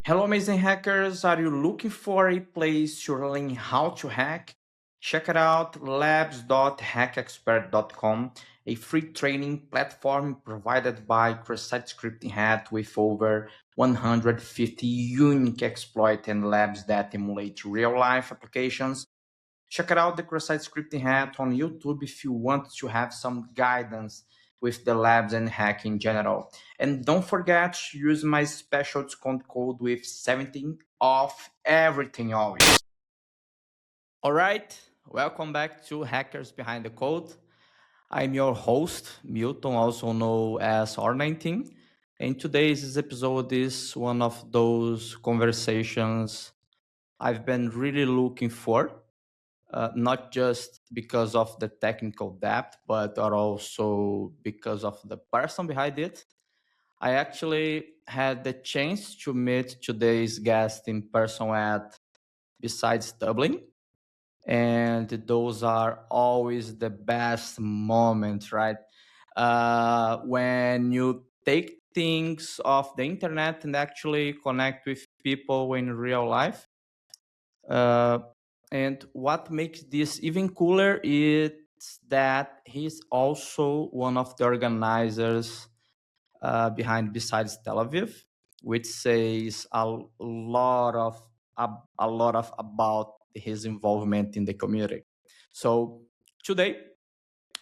Hello, amazing hackers. Are you looking for a place to learn how to hack? Check it out labs.hackexpert.com, a free training platform provided by Cybersecurity Hat with over 150 unique exploits and labs that emulate real life applications. Check it out the Cybersecurity Hat on YouTube if you want to have some guidance with the labs and hack in general. And don't forget to use my special discount code with 17 off everything always. All right, welcome back to Hackers Behind the Code. I'm your host, Milton, also known as R19. And today's episode is one of those conversations I've been really looking for, not just because of the technical depth, but also because of the person behind it. I actually had the chance to meet today's guest in person at Besides Dublin. And those are always the best moments, right? When you take things off the internet and actually connect with people in real life. Uh, and what makes this even cooler is that he's also one of the organizers behind Besides Tel Aviv, which says a lot of about his involvement in the community. So today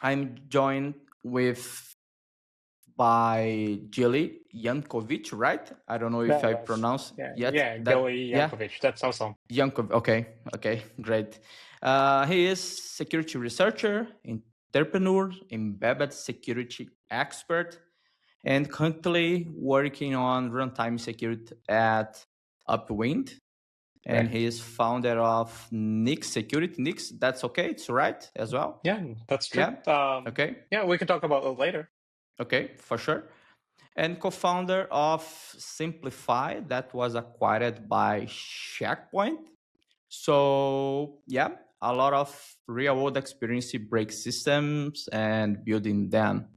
I'm joined with by Gili Yankovitch, right? I don't know if I pronounce yet. Gili Yankovitch. That's awesome. Yankov, okay, great. He is security researcher, entrepreneur, embedded security expert, and currently working on runtime security at Upwind. And he is founder of Nyx Security. Nyx, that's okay. It's right as well. Yeah, that's true. Yeah. Okay. Yeah, we can talk about it later. Okay, for sure. And co-founder of Simplify, that was acquired by Checkpoint. So yeah, a lot of real-world experience break systems and building them.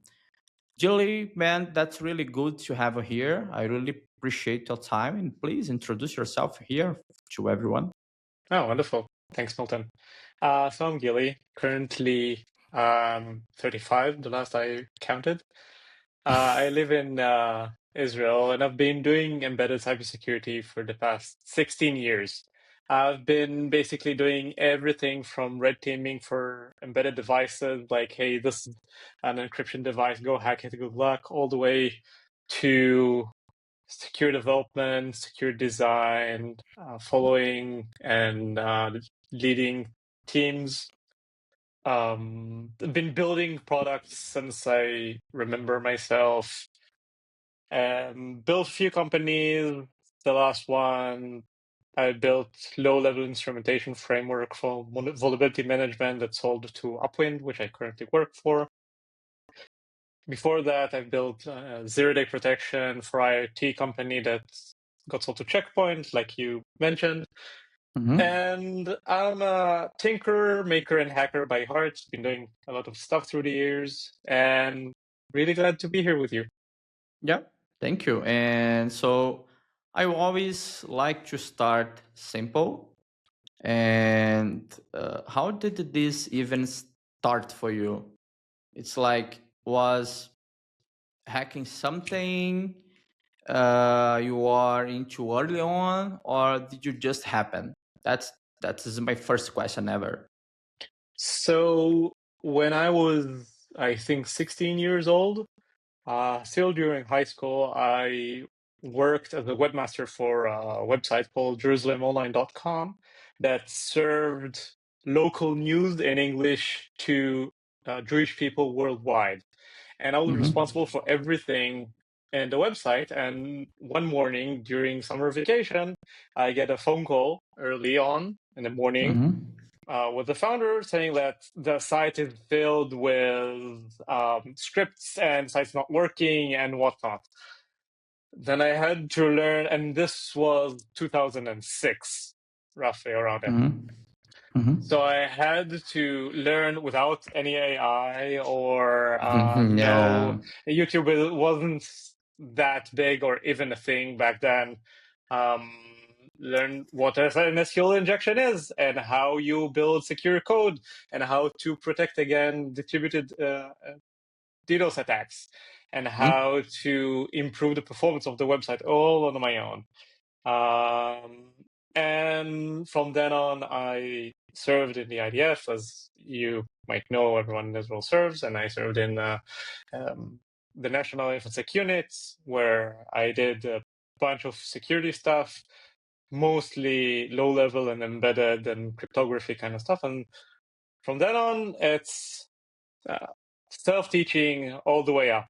Julie, man, that's really good to have you here. I really appreciate your time, and please introduce yourself here to everyone. Oh, wonderful. Thanks, Milton. So I'm Gili, currently 35, the last I counted. I live in Israel, and I've been doing embedded cybersecurity for the past 16 years. I've been basically doing everything from red teaming for embedded devices, like, hey, this is an encryption device, go hack it, good luck, all the way to secure development, secure design, following and leading teams. I've been building products since I remember myself. Built a few companies. The last one, I built low-level instrumentation framework for vulnerability management that sold to Upwind, which I currently work for. Before that, I built zero-day protection for IoT company that got sold to Checkpoint, like you mentioned. Mm-hmm. And I'm a tinkerer, maker, and hacker by heart. Been doing a lot of stuff through the years, and really glad to be here with you. Yeah, thank you. And so I always like to start simple. And how did this even start for you? It's like, was hacking something you are into early on, or did you just happen? That is my first question ever. So when I was, I think, 16 years old, still during high school, I worked as a webmaster for a website called JerusalemOnline.com that served local news in English to Jewish people worldwide. And I was responsible for everything in the website. And one morning during summer vacation, I get a phone call early on in the morning with the founder saying that the site is filled with scripts and the site's not working and whatnot. Then I had to learn, and this was 2006, roughly around it. So I had to learn without any AI or no, YouTube wasn't that big or even a thing back then. learn what an SQL injection is and how you build secure code and how to protect against distributed DDoS attacks and Mhm. how to improve the performance of the website all on my own. And from then on, I served in the IDF, as you might know, everyone in Israel serves, and I served in the National Infosec Unit, where I did a bunch of security stuff, mostly low level and embedded and cryptography kind of stuff. And from then on, it's uh, self-teaching all the way up.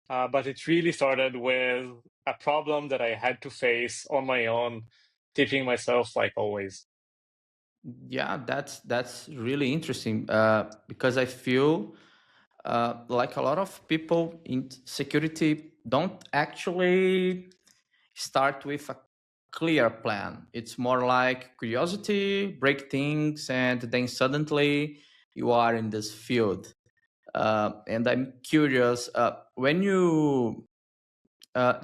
But it really started with a problem that I had to face on my own, teaching myself like always. Yeah, that's really interesting because I feel like a lot of people in security don't actually start with a clear plan. It's more like curiosity, break things, and then suddenly you are in this field. And I'm curious when you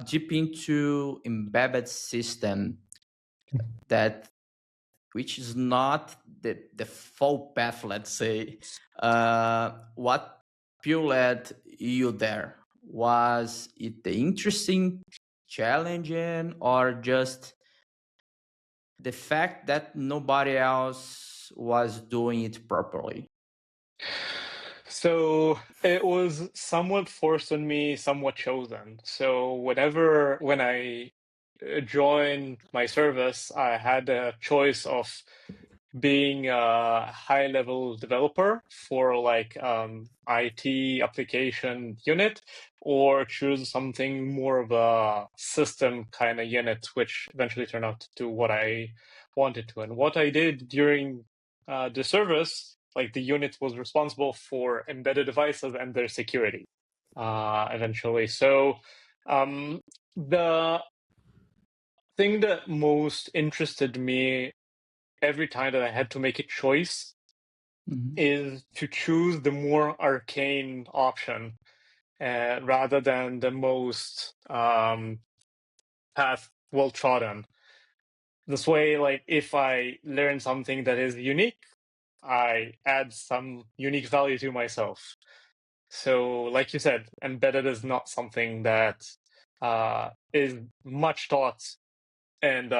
deep into embedded system that which is not the full path, let's say. What led you there? Was it the interesting, challenging, or just the fact that nobody else was doing it properly? So it was somewhat forced on me, somewhat chosen. So when I joined my service, I had a choice of being a high level developer for like IT application unit or choose something more of a system kind of unit, which eventually turned out to what I wanted to. And what I did during the service, like the unit was responsible for embedded devices and their security eventually. So the thing that most interested me every time that I had to make a choice Mhm. is to choose the more arcane option rather than the most path well trodden. This way, like if I learn something that is unique, I add some unique value to myself. So, like you said, embedded is not something that is much taught in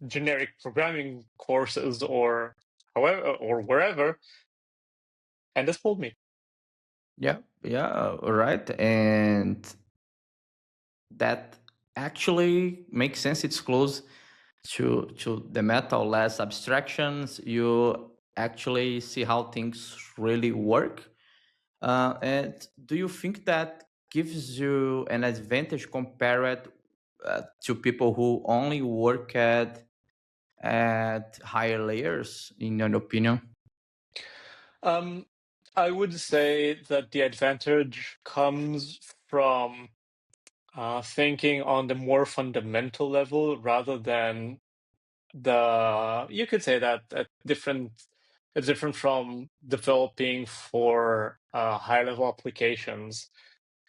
generic programming courses or however or wherever, and this pulled me. Yeah, yeah, right. And that actually makes sense. It's close to the metal, less abstractions. You actually see how things really work. And do you think that gives you an advantage compared to people who only work at higher layers, in your opinion? Um, I would say that the advantage comes from thinking on the more fundamental level rather than you could say that it's different from developing for high level applications.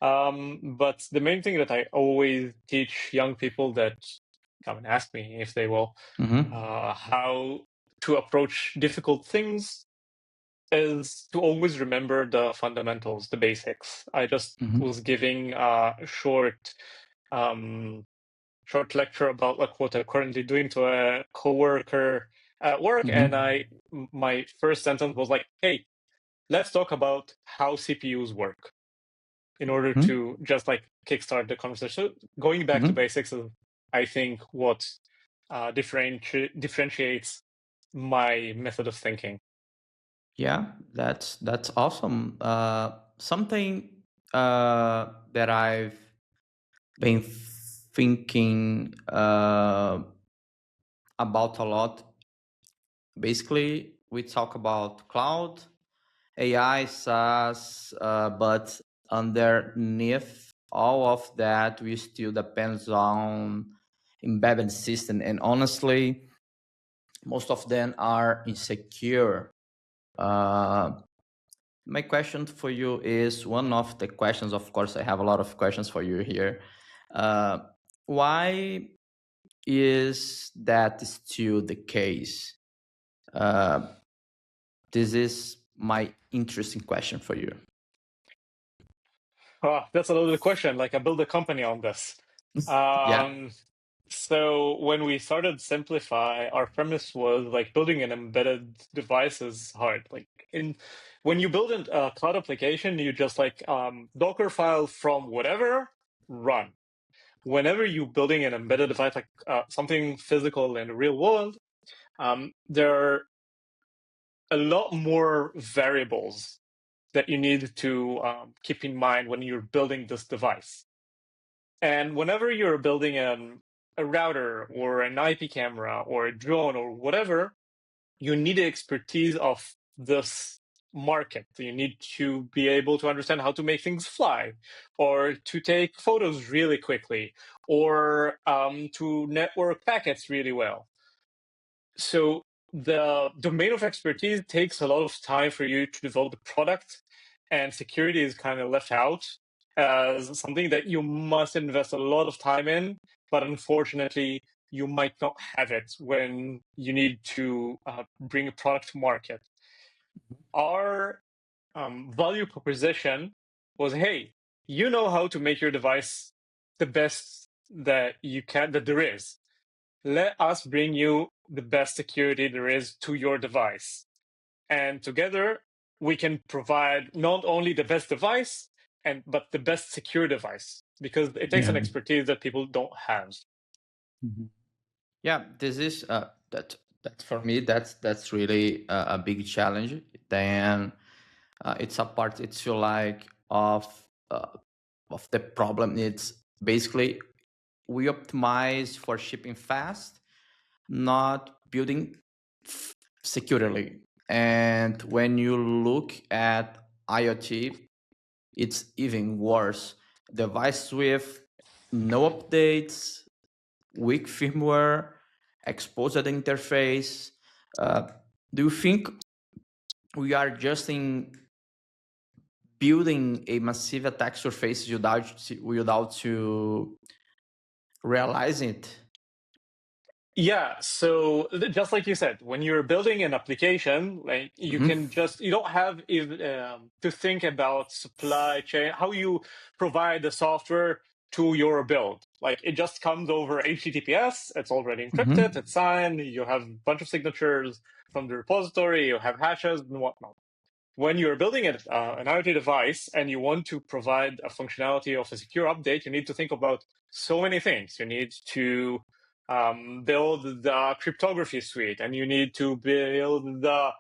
But the main thing that I always teach young people that come and ask me if they will, Mm-hmm. how to approach difficult things is to always remember the fundamentals, the basics. I just Mm-hmm. was giving a um, short lecture about like what I'm currently doing to a coworker at work, and Mm-hmm. my first sentence was like, "Hey, let's talk about how CPUs work," in order to just like kickstart the conversation. So going back to Mm-hmm. basics is, I think, what differentiates my method of thinking. Yeah, that's awesome. Something that I've been thinking about a lot. Basically, we talk about cloud, AI, SaaS, but underneath all of that, we still depends on embedded system. And honestly, most of them are insecure. Uh, my question for you is one of the questions. Of course, I have a lot of questions for you here. Uh, why is that still the case? This is my interesting question for you. Oh, that's a loaded question. Like I built a company on this. Yeah. So when we started Simplify, our premise was like building an embedded device is hard. Like in when you build a cloud application, you just like Docker file from whatever, run. Whenever you're building an embedded device, like something physical in the real world, there are a lot more variables that you need to keep in mind when you're building this device. And whenever you're building a router or an IP camera or a drone or whatever, you need the expertise of this market. You need to be able to understand how to make things fly, or to take photos really quickly, or to network packets really well. So the domain of expertise takes a lot of time for you to develop the product, and security is kind of left out as something that you must invest a lot of time in, but unfortunately, you might not have it when you need to bring a product to market. Our value proposition was, hey, you know how to make your device the best that you can, that there is. Let us bring you the best security there is to your device. And together, we can provide not only the best device, but the best secure device, because it takes Yeah. an expertise that people don't have. Yeah, this is that for me that's really a big challenge. Then it's a part. It's feel like of the problem. It's basically we optimize for shipping fast, not building securely. And when you look at IoT, it's even worse. Device with no updates, weak firmware, exposed interface. Uh, do you think we are just in building a massive attack surface without to realize it? Yeah, so just like you said, when you're building an application, like Mhm. you don't have to think about supply chain, how you provide the software to your build. Like it just comes over HTTPS, it's already encrypted, Mhm. it's signed, you have a bunch of signatures from the repository, you have hashes and whatnot. When you're building an IoT device and you want to provide a functionality of a secure update, you need to think about so many things. You need to build the cryptography suite, and you need to build the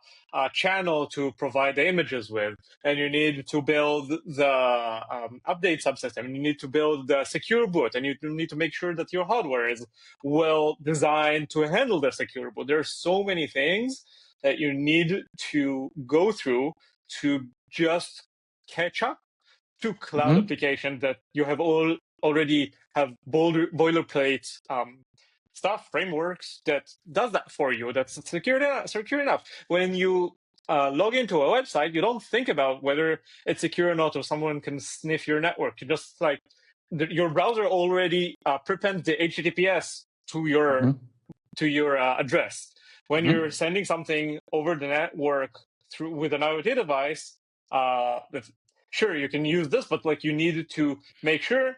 channel to provide the images with, and you need to build the update subsystem, and you need to build the secure boot, and you need to make sure that your hardware is well designed to handle the secure boot. There are so many things that you need to go through to just catch up to cloud Mhm. applications that you have already have boilerplate stuff, frameworks that does that for you. That's secure enough. When you log into a website, you don't think about whether it's secure or not, or someone can sniff your network. You just like your browser already prepends the HTTPS Mhm. to your address. When you're Mhm. sending something over the network through with an IoT device, sure you can use this, but like you need to make sure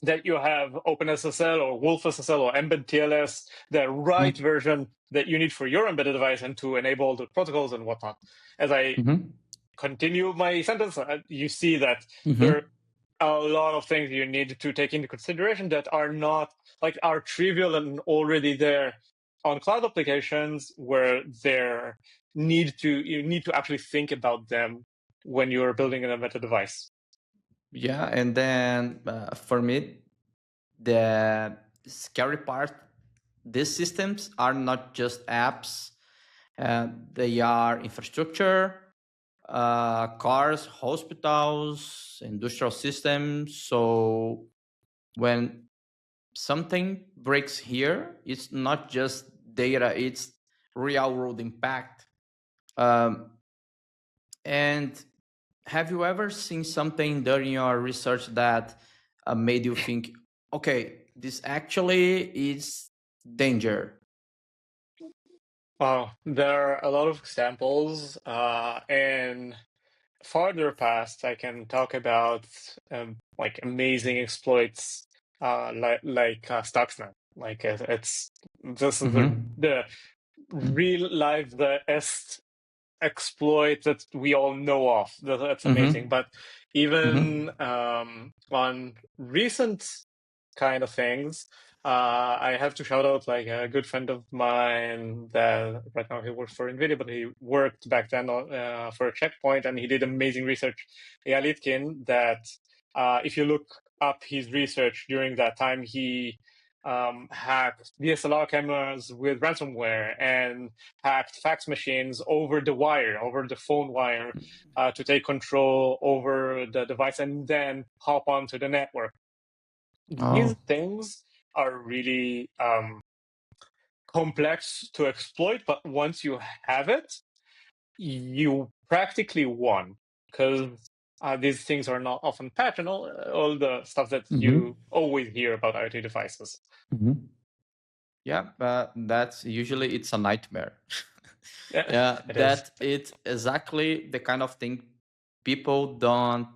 that you have OpenSSL or WolfSSL or Embed TLS, the right version that you need for your embedded device, and to enable the protocols and whatnot. As I Mhm. continue my sentence, you see that there Mhm. are a lot of things you need to take into consideration that are not like are trivial and already there on cloud applications, where you need to actually think about them when you're building an embedded device. Yeah, and then for me, the scary part, these systems are not just apps, they are infrastructure, cars, hospitals, industrial systems. So when something breaks here, it's not just data, it's real world impact. Um, and have you ever seen something during your research that made you think, okay, this actually is danger? Wow, there are a lot of examples. In farther past, I can talk about like amazing exploits, like Stuxnet. Like it's this is Mm-hmm. the real life the exploit that we all know of. That's amazing. Mm-hmm. But even Mm-hmm. on recent kind of things, I have to shout out like a good friend of mine that right now he works for NVIDIA, but he worked back then for a checkpoint, and he did amazing research. Yalitkin, that if you look up his research during that time, he hacked DSLR cameras with ransomware and hacked fax machines over the wire, over the phone wire, to take control over the device and then hop onto the network. These Oh. things are really complex to exploit, but once you have it, you practically won, because these things are not often patched, and all the stuff that Mm-hmm. you always hear about IoT devices. Mm-hmm. Yeah, that's usually it's a nightmare. Yeah, Yeah, it is. that it's exactly the kind of thing people don't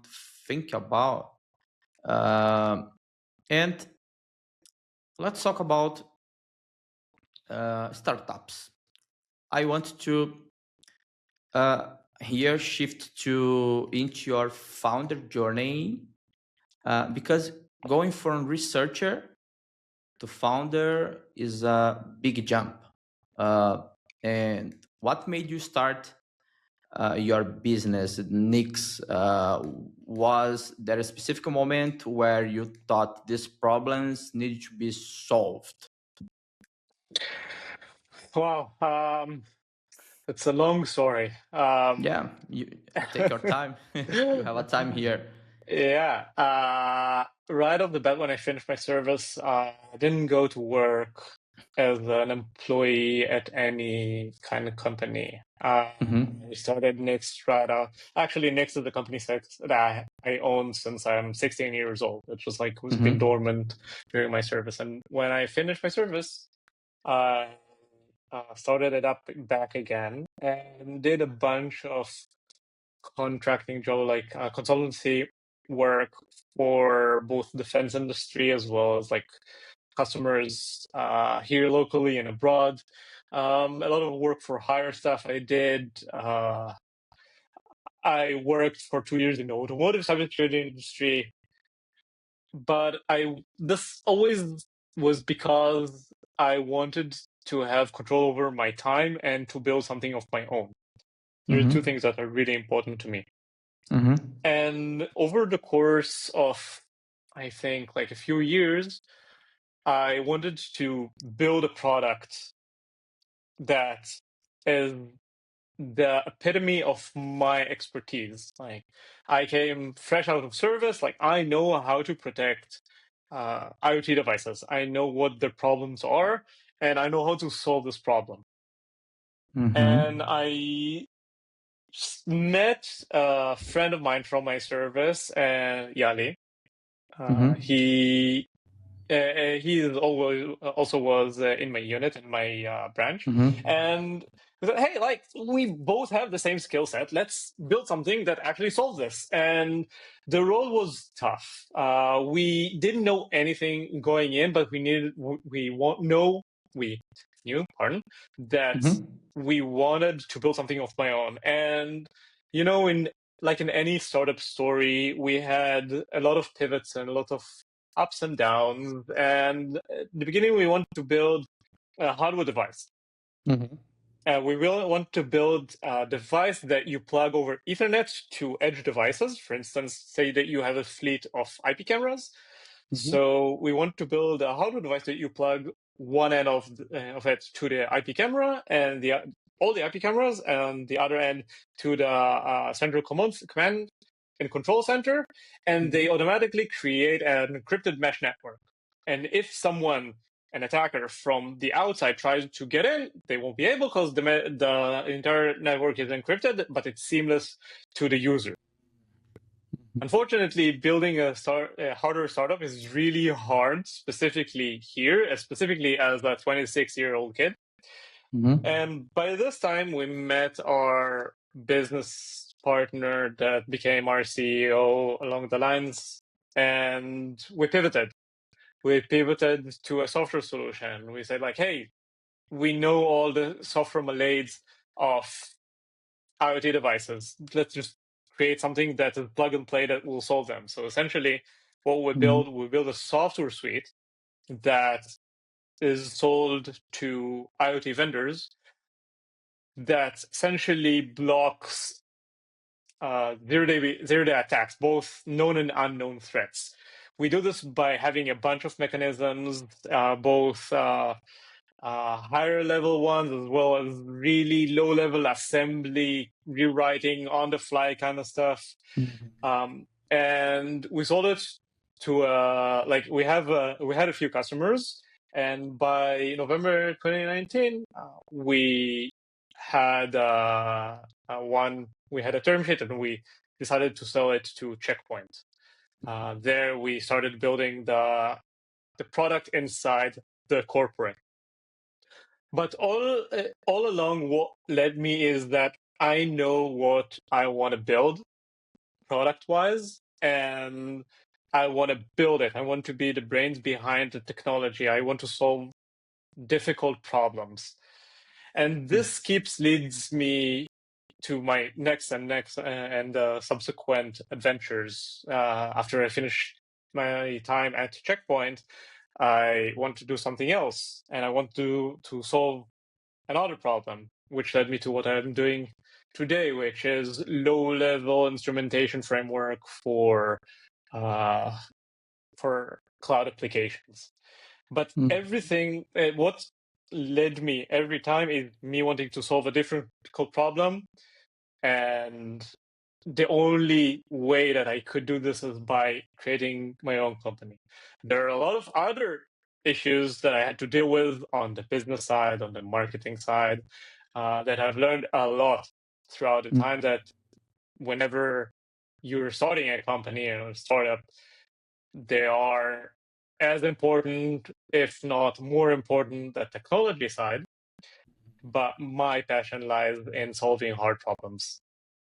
think about. And let's talk about startups. I want to here shift to into your founder journey, because going from researcher to founder is a big jump. Uh, and what made you start your business, Nyx? Was there a specific moment where you thought these problems needed to be solved? Wow, it's a long story. Yeah, you take your time. You have a time here. Yeah. Right off the bat, when I finished my service, I didn't go to work as an employee at any kind of company. I Mm-hmm. started Nyx right out. Actually, Nyx is the company that I own since I'm 16 years old. It was like was been Mm-hmm. dormant during my service, and when I finished my service, I started it up back again and did a bunch of contracting job, like consultancy work for both defense industry as well as like customers here locally and abroad. A lot of work for hire stuff I did. I worked for 2 years in the automotive cybersecurity industry, but this always was because I wanted to have control over my time and to build something of my own. There are two Mm-hmm. things that are really important to me. Mm-hmm. And over the course of, I think, like a few years, I wanted to build a product that is the epitome of my expertise. Like, I came fresh out of service, like, I know how to protect IoT devices. I know what the problems are, and I know how to solve this problem. And Mm-hmm. I met a friend of mine from my service, Yali. Mm-hmm. He is always also was in my unit in my branch, Mm-hmm. and we said, "Hey, like we both have the same skill set. Let's build something that actually solves this." And the role was tough. We didn't know anything going in, but we knew, pardon, that Mm-hmm. we wanted to build something of my own. And in like in any startup story, we had a lot of pivots and a lot of ups and downs. And at the beginning, we want to build a hardware device. Mm-hmm. We will want to build a device that you plug over Ethernet to edge devices. For instance, say that you have a fleet of IP cameras. So we want to build a hardware device that you plug one end of it to the IP camera and all the IP cameras, and the other end to the central command and control center, and they Mm-hmm. automatically create an encrypted mesh network. And if an attacker from the outside tries to get in, they won't be able because the entire network is encrypted, but it's seamless to the user. Unfortunately, building a hardware startup is really hard, specifically here, specifically as a 26-year-old kid. Mm-hmm. And by this time, we met our business partner that became our CEO along the lines, and we pivoted. We pivoted to a software solution. We said, like, hey, we know all the software malades of IoT devices. Let's just create something that is plug and play that will solve them. So essentially, what we build a software suite that is sold to IoT vendors that essentially blocks zero-day attacks, both known and unknown threats. We do this by having a bunch of mechanisms, both higher level ones as well as really low level assembly, rewriting on the fly kind of stuff. And we sold it to like we had a few customers, and by November 2019, we had we had a term sheet, and we decided to sell it to Checkpoint. There we started building the product inside the corporate. But all along, what led me is that I know what I want to build product wise, and I want to build it. I want to be the brains behind the technology. I want to solve difficult problems. And this keeps leads me to my next and subsequent adventures. After I finish my time at Checkpoint, I want to do something else, and I want to solve another problem, which led me to what I'm doing today, which is low-level instrumentation framework uh, for cloud applications. But everything, what led me every time is me wanting to solve a difficult problem, and the only way that I could do this is by creating my own company. There are a lot of other issues that I had to deal with on the business side, on the marketing side, that I've learned a lot throughout the time that whenever you're starting a company or a startup, they are as important, if not more important, the technology side. But my passion lies in solving hard problems.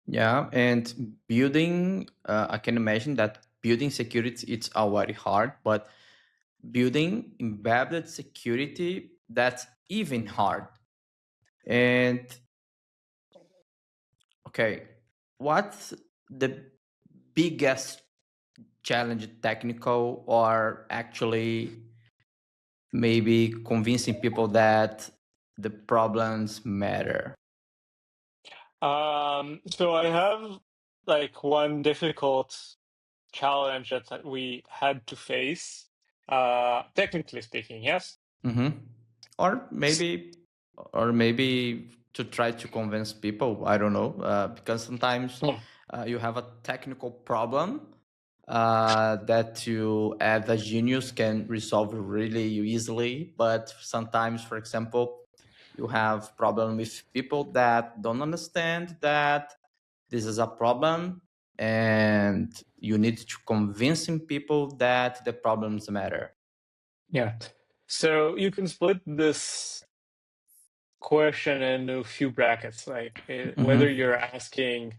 Yeah, and building, I can imagine that building security it's already hard, but building embedded security that's even hard. And okay, what's the biggest challenge, technical or actually maybe convincing people that the problems matter? So I have like one difficult challenge that we had to face, technically speaking, yes. Mm-hmm. Or maybe, or maybe to try to convince people. I don't know, because sometimes Hmm. you have a technical problem that you, as a genius, can resolve really easily. But sometimes, for example, you have problem with people that don't understand that this is a problem, and you need to convincing people that the problems matter. Yeah. So you can split this question into a few brackets, like whether Mm-hmm. you're asking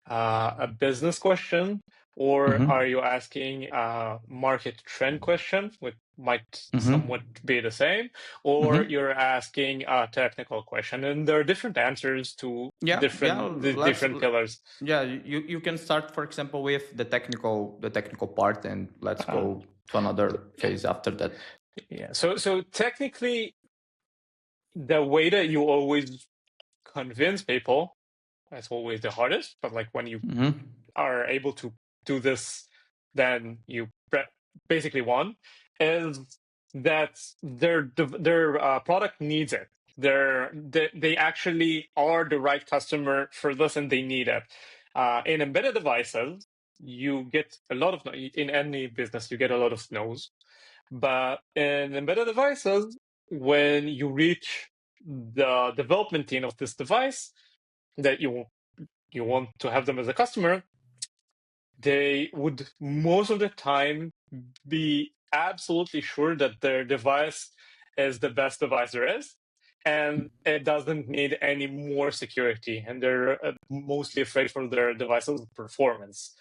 a business question or are Mm-hmm. you asking a market trend question, which might somewhat Mm-hmm. be the same, or Mm-hmm. you're asking a technical question, and there are different answers to Yeah, yeah. the different pillars. Yeah, you can start, for example, with the technical part, and let's Uh, go to another phase after that. yeah. So technically, the way that you always convince people, that's always the hardest. But like when you Mm-hmm. are able to do this, then you basically won. Is that their product needs it. They actually are the right customer for this, and they need it. In embedded devices, you get a lot of in any business you get a lot of no's, but in embedded devices, when you reach the development team of this device that you want to have them as a customer, they would most of the time be absolutely sure that their device is the best device there is, and it doesn't need any more security, and they're mostly afraid for their device's performance.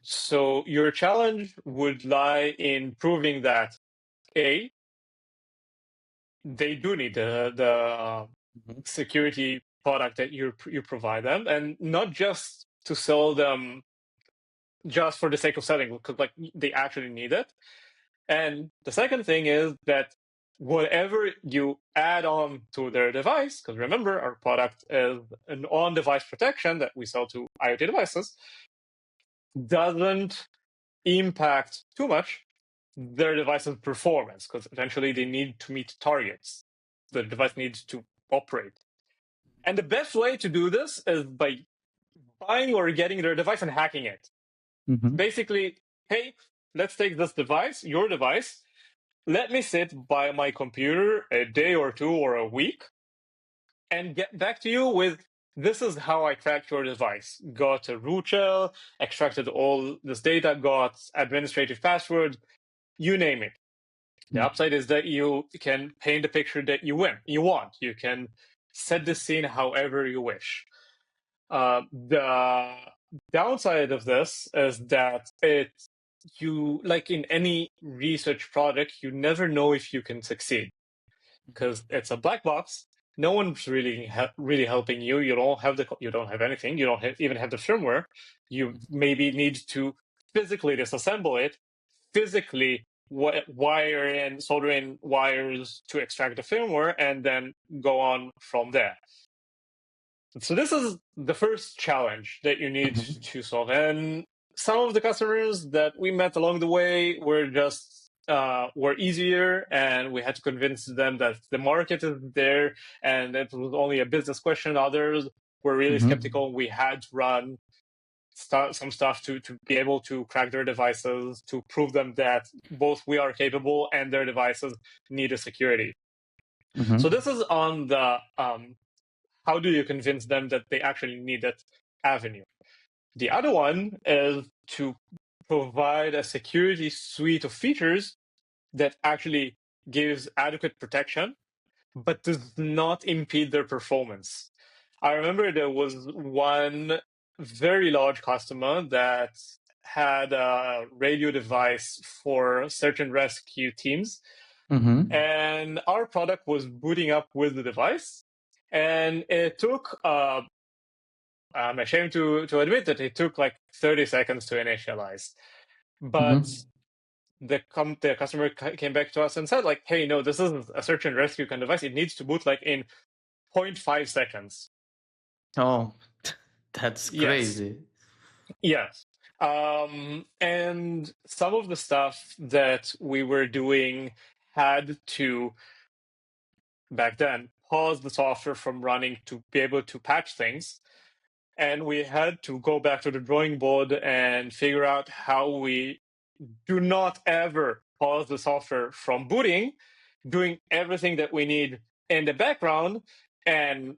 So your challenge would lie in proving that A, they do need the Mhm. security product that you provide them, and not just to sell them just for the sake of selling, because like they actually need it. And the second thing is that whatever you add on to their device, because remember, our product is an on-device protection that we sell to IoT devices, doesn't impact too much their device's performance, because eventually they need to meet targets. The device needs to operate. And the best way to do this is by buying or getting their device and hacking it. Mhm. Basically, hey, let's take this device, your device, let me sit by my computer a day or two or a week and get back to you with this is how I cracked your device. Got a root shell, extracted all this data, got administrative password, you name it. The Mhm. upside is that you can paint the picture that you want. You can set the scene however you wish. The downside of this is that you like in any research project, you never know if you can succeed because it's a black box. No one's really helping you. You don't have anything. You don't even have the firmware. You maybe need to physically disassemble it, physically wire in, solder in wires to extract the firmware, and then go on from there. So this is the first challenge that you need Mhm. to solve. And some of the customers that we met along the way were easier, and we had to convince them that the market is there and it was only a business question. Others were really Mhm. skeptical. We had to run some stuff to be able to crack their devices, to prove them that both we are capable and their devices need a security. So Mhm. this is on the how do you convince them that they actually need that avenue? The other one is to provide a security suite of features that actually gives adequate protection, but does not impede their performance. I remember there was one very large customer that had a radio device for search and rescue teams, Mhm. and our product was booting up with the device. And it took I'm ashamed to admit that it took like 30 seconds to initialize. But Mhm. the customer came back to us and said, like, hey, no, this is a search and rescue kind of device. It needs to boot like in 0.5 seconds. Oh, that's Yes. crazy. Yes. And some of the stuff that we were doing had to, back then, pause the software from running to be able to patch things. And we had to go back to the drawing board and figure out how we do not ever pause the software from booting, doing everything that we need in the background, and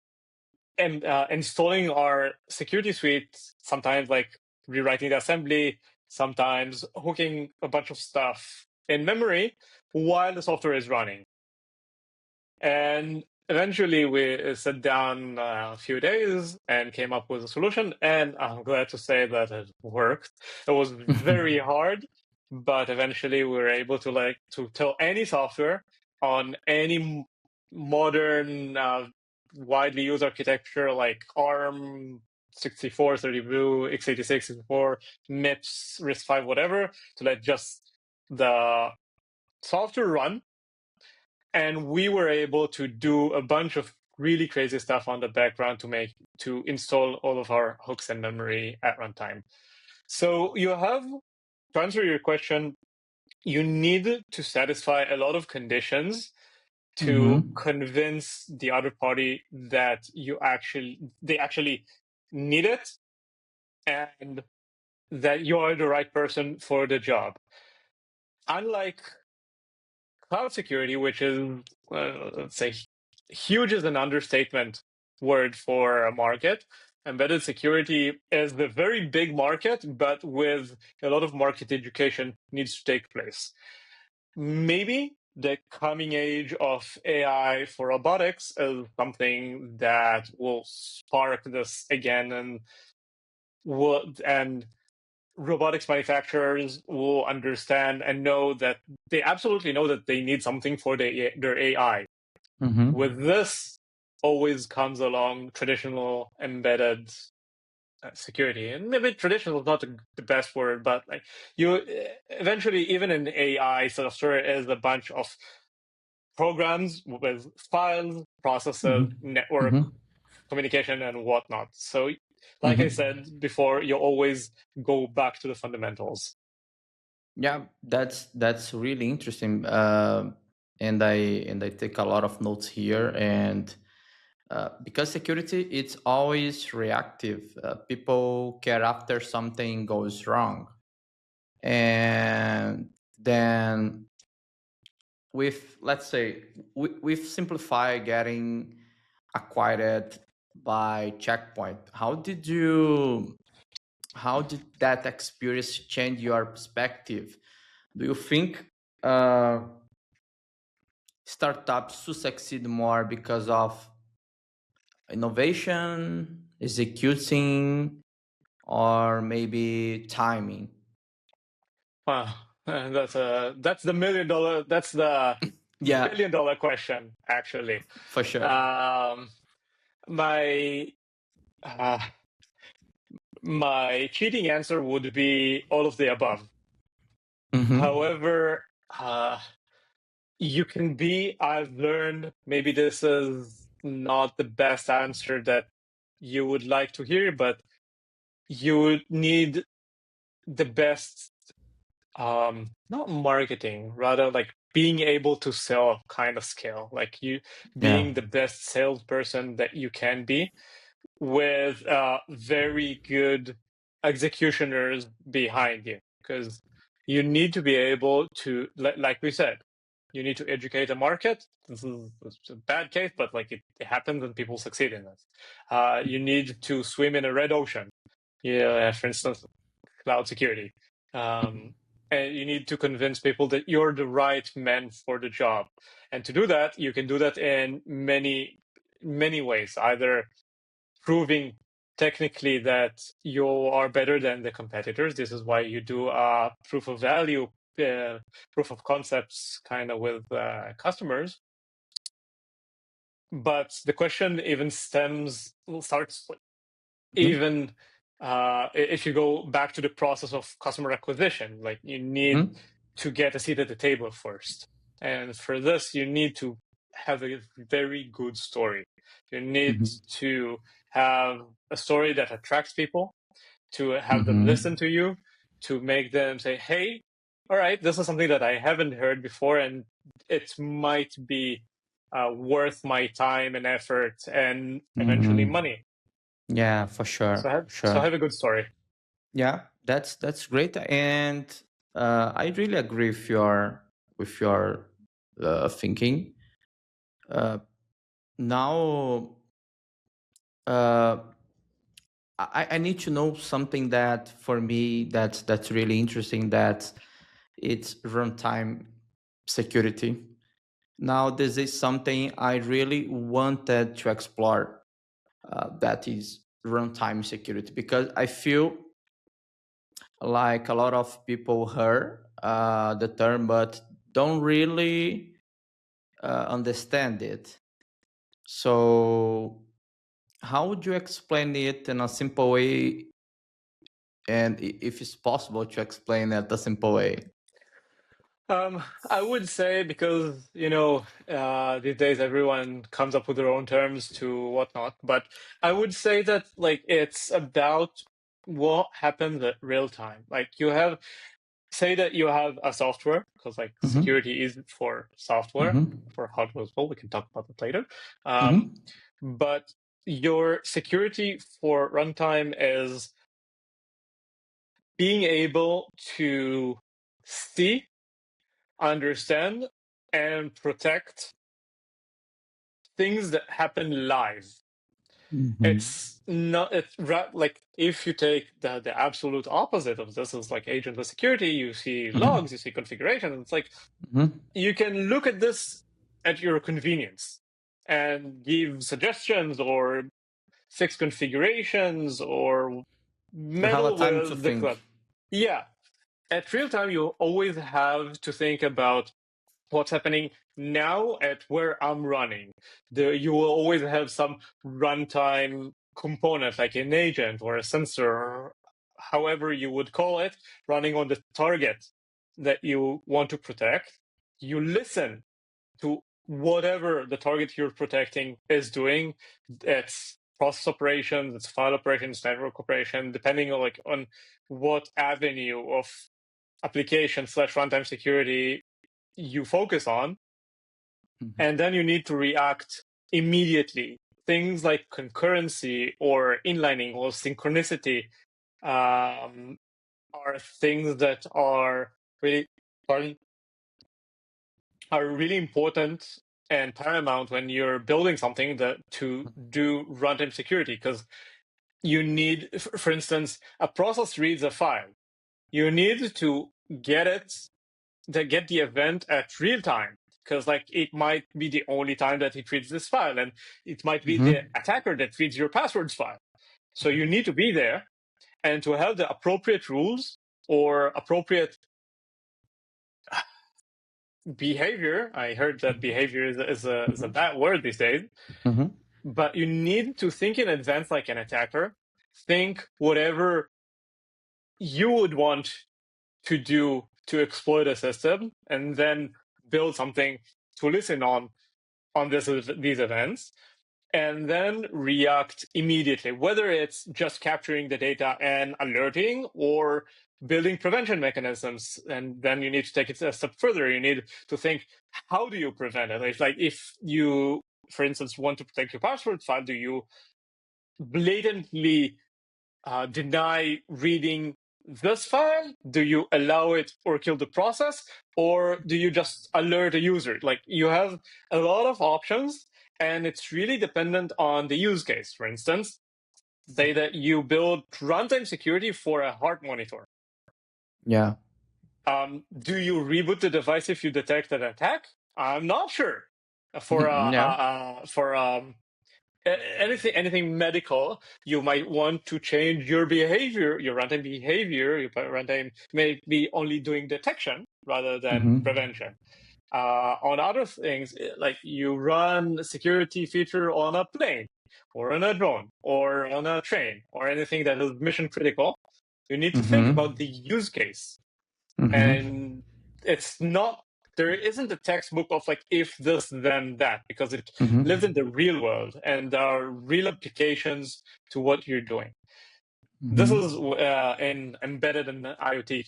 installing our security suite. Sometimes like rewriting the assembly, sometimes hooking a bunch of stuff in memory while the software is running. And eventually we sat down a few days and came up with a solution. And I'm glad to say that it worked. It was very hard, but eventually we were able to to tell any software on any modern, widely used architecture like ARM, 64, 32, x86, 64, MIPS, RISC-V, whatever, to let just the software run, and we were able to do a bunch of really crazy stuff on the background to install all of our hooks and memory at runtime. So you have, to answer your question, you need to satisfy a lot of conditions to Mhm. convince the other party that they actually need it and that you are the right person for the job. Unlike cloud security, which is, let's say, huge is an understatement word for a market. embedded security is the very big market, but with a lot of market education needs to take place. Maybe the coming age of AI for robotics is something that will spark this again, and robotics manufacturers will understand and know that they absolutely know that they need something for their AI. Mm-hmm. With this, always comes along traditional embedded security, and maybe traditional is not the best word, but like you eventually, even in AI software, is a bunch of programs with files, processes, Mm-hmm. network Mm-hmm. communication, and whatnot. So, like I Mm-hmm. said before, you always go back to the fundamentals. Yeah, that's really interesting. And I take a lot of notes here, and because security it's always reactive. People care after something goes wrong, and then with let's say with simplify getting acquired by checkpoint. How did that experience change your perspective? Do you think uh, startups to succeed more because of innovation, executing, or maybe timing? Wow, that's the $1 million. That's the Yeah, $1 billion question, actually. for sure. Um, my uh, my cheating answer would be all of the above. Mm-hmm. However, you can be. I've learned maybe this is not the best answer that you would like to hear, but you would need the best, not marketing, rather like being able to sell kind of skill, like you Yeah. being the best salesperson that you can be with very good executioners behind you, because you need to be able to, like we said, you need to educate a market. This is a bad case, but like it happens and people succeed in this. You need to swim in a red ocean. Yeah, for instance, cloud security. And you need to convince people that you're the right man for the job. And to do that, you can do that in many ways, either proving technically that you are better than the competitors. This is why you do a proof of value, proof of concepts kind of with customers. But the question even starts Mm-hmm. even if you go back to the process of customer acquisition. Like you need Mm-hmm. to get a seat at the table first, and for this you need to have a very good story. You need to have a story that attracts people, to have them listen Mm-hmm. to you, to make them say, hey, all right, this is something that I haven't heard before, and it might be worth my time and effort and eventually Mm-hmm. money. Yeah, for So sure, have for so sure. have a good story. Yeah, that's great, and I really agree with your thinking. Uh, Now, uh, I need to know something that for me that's really interesting. That it's runtime security. Now, this is something I really wanted to explore. That is runtime security because I feel like a lot of people heard the term but don't really understand it. So, how would you explain it in a simple way? And if it's possible to explain it a simple way. I would say, because these days everyone comes up with their own terms to whatnot, but I would say that like it's about what happens at real time. Like say that you have a software, because like Mm-hmm. security is for software, Mm-hmm. for hardware as well. We can talk about that later. Mm-hmm. But your security for runtime is being able to see, understand, and protect things that happen live. It's not, like if you take the absolute opposite of this is like agentless security, you see logs, you see configuration. It's like you can look at this at your convenience and give suggestions or fix configurations or You have a meddle time to with the think. cloud. Yeah, at real time, you always have to think about what's happening now at where I'm running. You will always have some runtime component, like an agent or a sensor, or however you would call it, running on the target that you want to protect. You listen to whatever the target you're protecting is doing. It's process operations, it's file operations, network operation, depending on what avenue of application slash runtime security you focus on. And then you need to react immediately. Things like concurrency or inlining or synchronicity are things that are really, pardon, are really important and paramount when you're building something that to do runtime security, because you need, for instance, a process reads a file. You need to get it, to get the event at real time, because like it might be the only time that it reads this file, and it might be the attacker that reads your passwords file. So you need to be there, and to have the appropriate rules or appropriate behavior. I heard that behavior is a bad word these days, but you need to think in advance like an attacker. Think whatever you would want to do to exploit a system, and then build something to listen on these events, and then react immediately, whether it's just capturing the data and alerting or building prevention mechanisms. And then you need to take it a step further. You need to think, how do you prevent it? It's like if you, for instance, want to protect your password file, do you blatantly deny reading this file? Do you allow it or kill the process? Or do you just alert a user? Like you have a lot of options, and it's really dependent on the use case. For instance, say that you build runtime security for a heart monitor. Yeah. Do you reboot the device if you detect an attack? I'm not sure. For Yeah. anything medical, you might want to change your behavior, your runtime behavior. Your runtime may be only doing detection rather than prevention. On other things, like you run a security feature on a plane or on a drone or on a train or anything that is mission critical, you need to think about the use case. And it's not, there isn't a textbook of like if this then that, because it lives in the real world and there are real applications to what you're doing. This is embedded in the IoT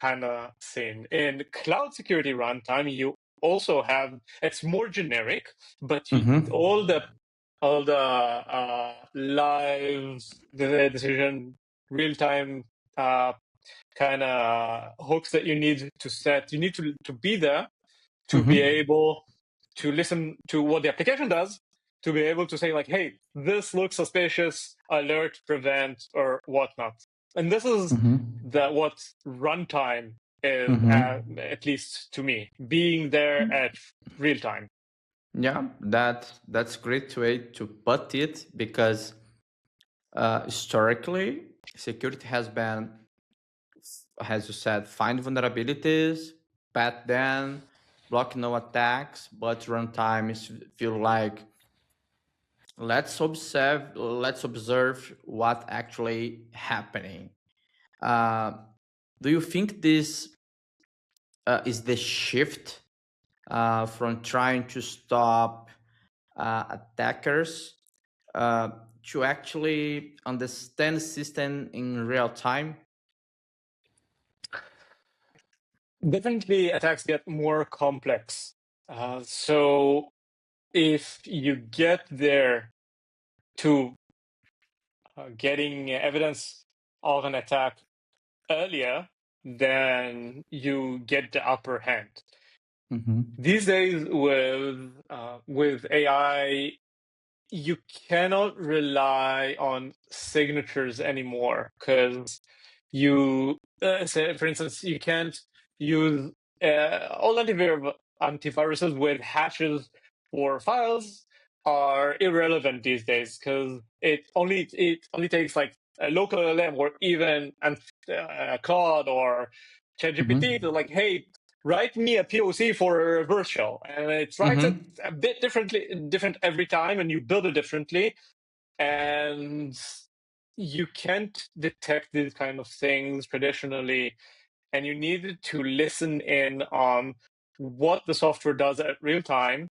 kind of scene. In cloud security runtime, you also have, it's more generic, but all the live decision, real time kind of hooks that you need to set. You need to be there to be able to listen to what the application does, to be able to say like, hey, this looks suspicious, alert, prevent, or whatnot. And this is what runtime is, at least to me, being there at real time. Yeah, that's great way to put it, because historically security has been, as you said, find vulnerabilities, pat them, block no attacks, but runtime is feel like let's observe what actually happening. Uh, do you think this is the shift from trying to stop attackers to actually understand the system in real time? Definitely, attacks get more complex. So if you get there to getting evidence of an attack earlier, then you get the upper hand. These days, with AI you cannot rely on signatures anymore because say, for instance, you can't use all antiviruses with hashes for files are irrelevant these days because it only takes like a local LM or even Claude or ChatGPT to Mm-hmm. like, hey, write me a POC for a reverse shell, and it writes it Mm-hmm. a bit different every time, and you build it differently, and you can't detect these kind of things traditionally, and you needed to listen in on what the software does at real time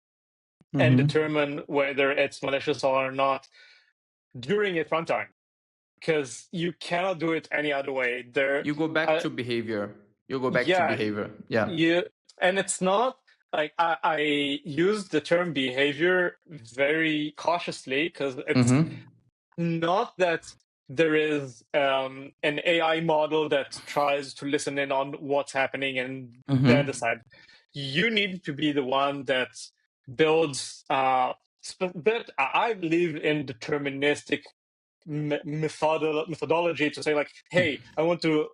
and Mm-hmm. determine whether it's malicious or not during its runtime, because you cannot do it any other way. You go back Uh, to behavior. You go back to yeah, behavior. Yeah. you, and it's not like I use the term behavior very cautiously because it's Mm-hmm. not that there is an AI model that tries to listen in on what's happening and then Mm-hmm. decide. You need to be the one that builds. But I believe in deterministic methodology to say like, hey, I want to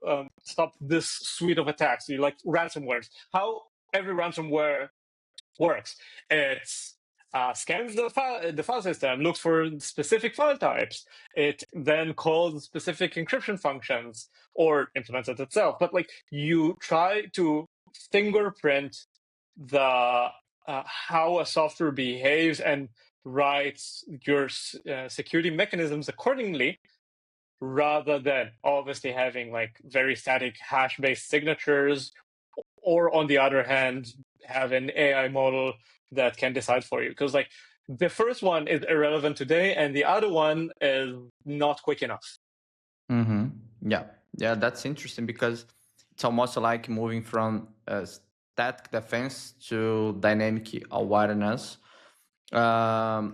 stop this suite of attacks. You like ransomware. How every ransomware works. It scans the file system, looks for specific file types. It then calls specific encryption functions or implements it itself. But like you try to fingerprint the how a software behaves and writes your security mechanisms accordingly, rather than obviously having like very static hash-based signatures, or on the other hand, have an AI model that can decide for you. Because like the first one is irrelevant today, and the other one is not quick enough. Mm-hmm. Yeah. Yeah, that's interesting because it's almost like moving from static defense to dynamic awareness. Um,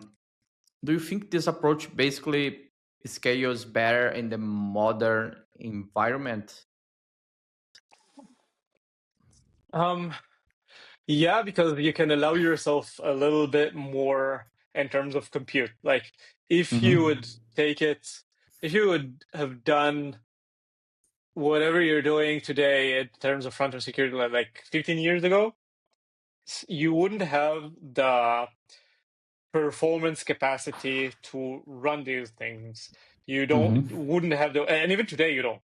do you think this approach basically scales better in the modern environment? Um, yeah, because you can allow yourself a little bit more in terms of compute. Like if you would Mm-hmm. take it, if you would have done whatever you're doing today in terms of front-end security like 15 years ago, you wouldn't have the performance capacity to run these things. You don't Mm-hmm. wouldn't have the, and even today you don't.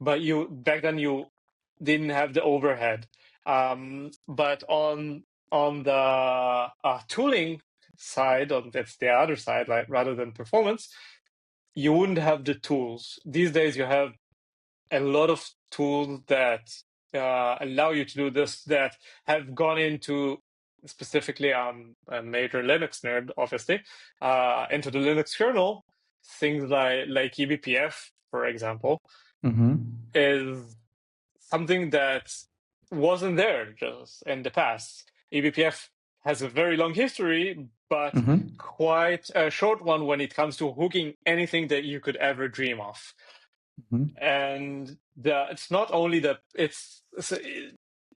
But you back then you didn't have the overhead. But on the tooling side, on that's the other side, like rather than performance, you wouldn't have the tools. These days you have a lot of tools that allow you to do this that have gone into specifically a major Linux nerd, obviously, into the Linux kernel. Things like eBPF, for example, Mm-hmm. is something that wasn't there just in the past. eBPF has a very long history, but Mm-hmm. quite a short one when it comes to hooking anything that you could ever dream of. Mm-hmm. And it's not only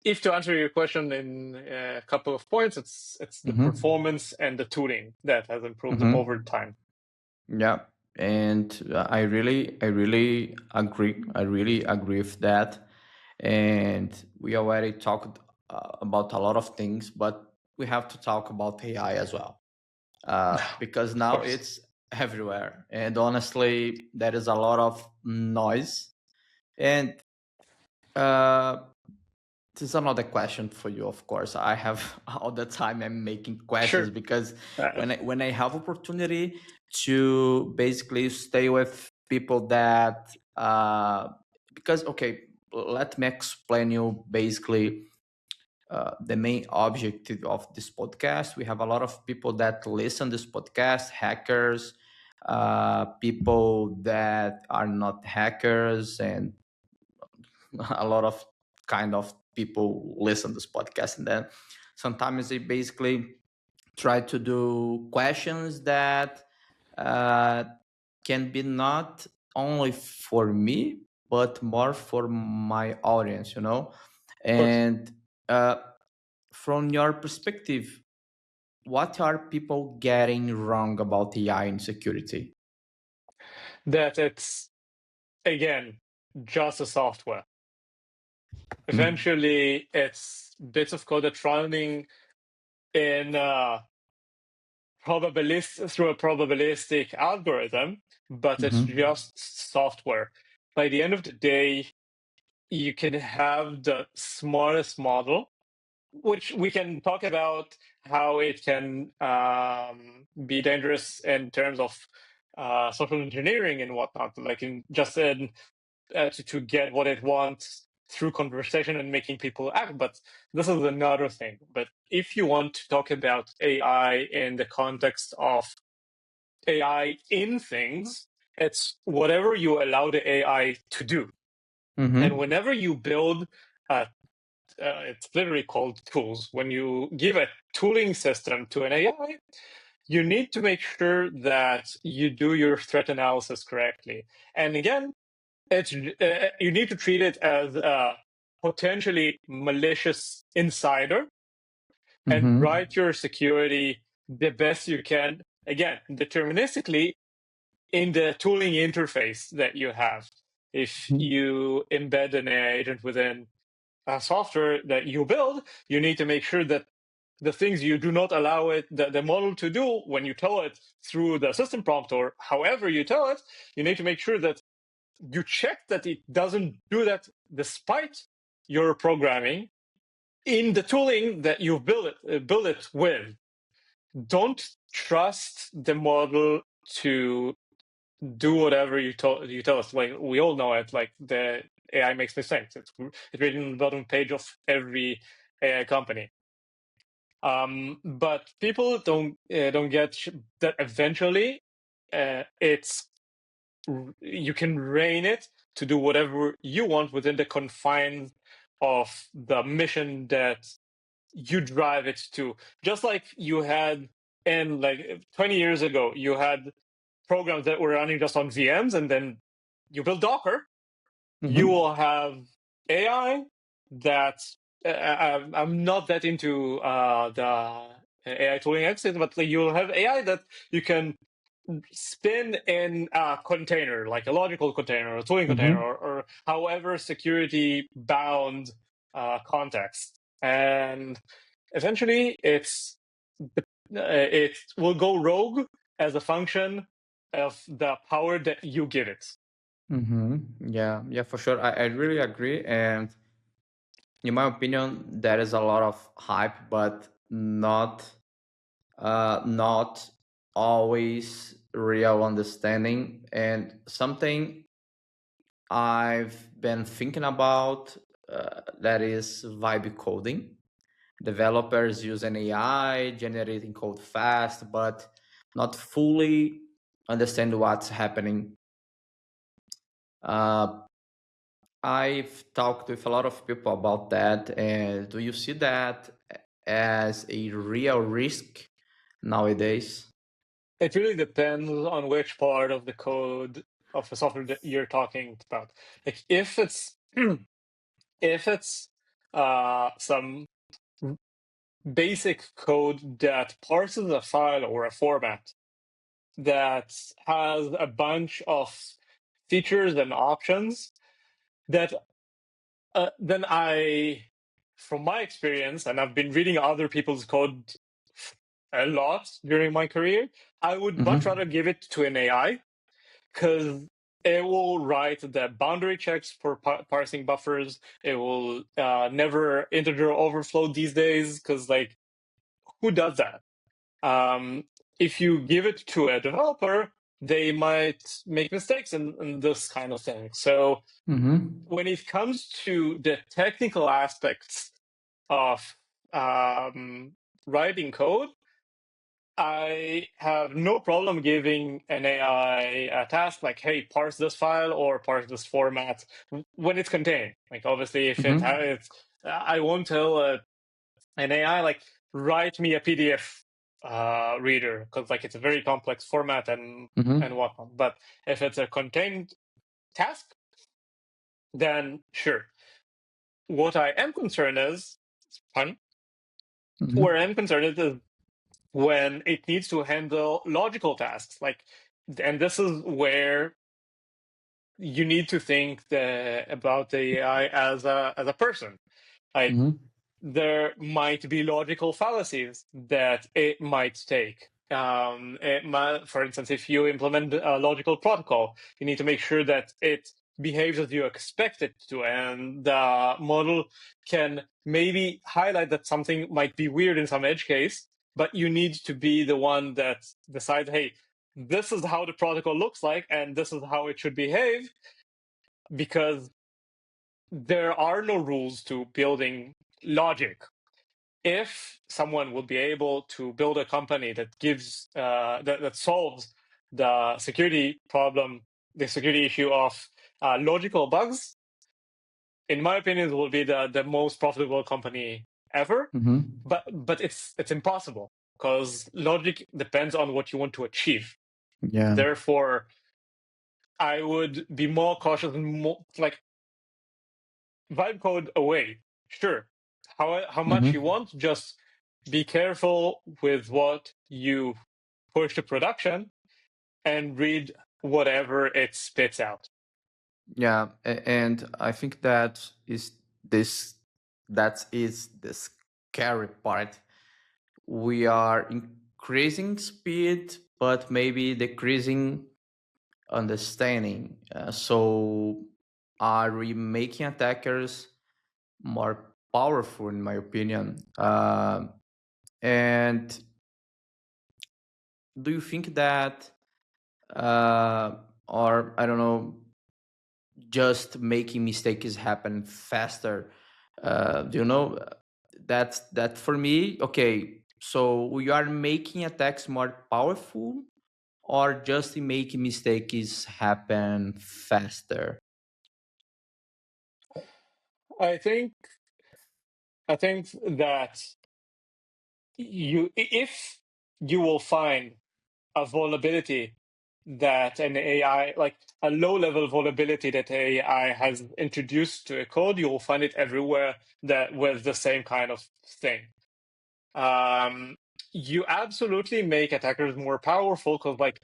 if to answer your question in a couple of points, it's the Mm-hmm. performance and the tooling that has improved over Mm-hmm. time. Yeah, and I really agree. I really agree with that. And we already talked about a lot of things, but we have to talk about AI as well, because Of now course. it's everywhere. And honestly, there is a lot of noise. And uh, this is another question for you, of course. I have all the time I'm making questions Sure. because Uh, when I have opportunity to basically stay with people that because okay, let me explain you basically the main objective of this podcast. We have a lot of people that listen this podcast, hackers, people that are not hackers, and a lot of kind of people listen to this podcast, and then sometimes they basically try to do questions that uh, can be not only for me but more for my audience, of course. and uh, from your perspective, what are people getting wrong about AI and security? That it's, again, just a software. Mm-hmm. Eventually, it's bits of code that's running in through a probabilistic algorithm, but it's Mm-hmm. just software. By the end of the day, you can have the smartest model, which we can talk about how it can be dangerous in terms of social engineering and whatnot, like to get what it wants through conversation and making people act. But this is another thing. But if you want to talk about AI in the context of AI in things, it's whatever you allow the AI to do. And Mm-hmm. whenever you build it's literally called tools. When you give a tooling system to an AI, you need to make sure that you do your threat analysis correctly. And again, you need to treat it as a potentially malicious insider and Mm-hmm. write your security the best you can. Again, deterministically in the tooling interface that you have. If you embed an AI agent within software that you build, you need to make sure that the things you do not allow the model to do when you tell it through the system prompt or however you tell it, you need to make sure that you check that it doesn't do that despite your programming in the tooling that you build it with. Don't trust the model to do whatever you tell us. Like we all know it. Like the AI makes mistakes. It's written on the bottom page of every AI company. But people don't get that eventually it's you can rein it to do whatever you want within the confines of the mission that you drive it to. Just like you had in like 20 years ago, you had programs that were running just on VMs, and then you build Docker, you Mm-hmm. will have AI that I'm not that into the AI tooling exit, but like, you'll have AI that you can spin in a container, like a logical container, or a tooling container, Mm-hmm. or however security bound context. And eventually it will go rogue as a function of the power that you give it. Mm-hmm. Yeah, yeah, for sure. I really agree. And in my opinion, there is a lot of hype, but not always real understanding. And something I've been thinking about that is vibe coding. Developers use an AI generating code fast, but not fully understand what's happening. Uh, I've talked with a lot of people about that. And do you see that as a real risk nowadays? It really depends on which part of the code of the software that you're talking about. Like if it's if it's some basic code that parses a file or a format that has a bunch of features and options that then from my experience, and I've been reading other people's code a lot during my career, I would much rather Mm-hmm. give it to an AI because it will write the boundary checks for parsing buffers. It will never integer overflow these days because, like, who does that? Um, if you give it to a developer, they might make mistakes and this kind of thing. So Mm-hmm. when it comes to the technical aspects of writing code, I have no problem giving an AI a task like, hey, parse this file or parse this format when it's contained. Like, obviously, if Mm-hmm. it's, I won't tell an AI, like, write me a PDF reader because, like, it's a very complex format and Mm-hmm. whatnot. But if it's a contained task, then sure. What I am concerned is, pardon? Where Mm-hmm. I'm concerned is when it needs to handle logical tasks. And this is where you need to think about the AI as a person. Like, Mm-hmm. there might be logical fallacies that it might take. For instance, if you implement a logical protocol, you need to make sure that it behaves as you expect it to, and the model can maybe highlight that something might be weird in some edge case, but you need to be the one that decides, hey, this is how the protocol looks like, and this is how it should behave, because there are no rules to building logic. If someone will be able to build a company that gives that solves the security problem, the security issue of logical bugs, in my opinion, it will be the most profitable company ever. Mm-hmm. But it's impossible, because logic depends on what you want to achieve. Yeah. Therefore, I would be more cautious and more like vibe code away. Sure, how much you Mm-hmm. want, just be careful with what you push to production and read whatever it spits out. Yeah, and I think this that is the scary part. We are increasing speed, but maybe decreasing understanding. So, are we making attackers more powerful, in my opinion? And do you think that, or I don't know, just making mistakes happen faster? Do you know that for me? Okay, so we are making attacks more powerful, or just making mistakes happen faster? I think I think that if you will find a vulnerability that an AI, like a low level vulnerability that AI has introduced to a code, you will find it everywhere that with the same kind of thing. Um, you absolutely make attackers more powerful, because like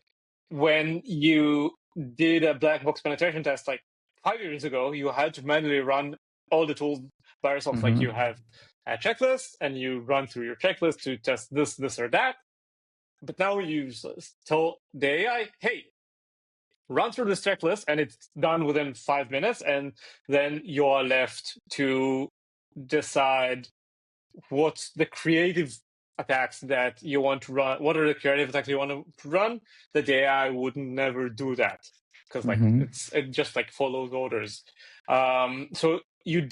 when you did a black box penetration test like 5 years ago, you had to manually run all the tools by yourself. Like, you Mm-hmm. have a checklist and you run through your checklist to test this, or that. But now you tell the AI, hey, run through this checklist, and it's done within 5 minutes, and then you are left to decide what's the creative attacks that you want to run. What are the creative attacks you want to run? The AI would never do that, because like Mm-hmm. it just like follows orders. So you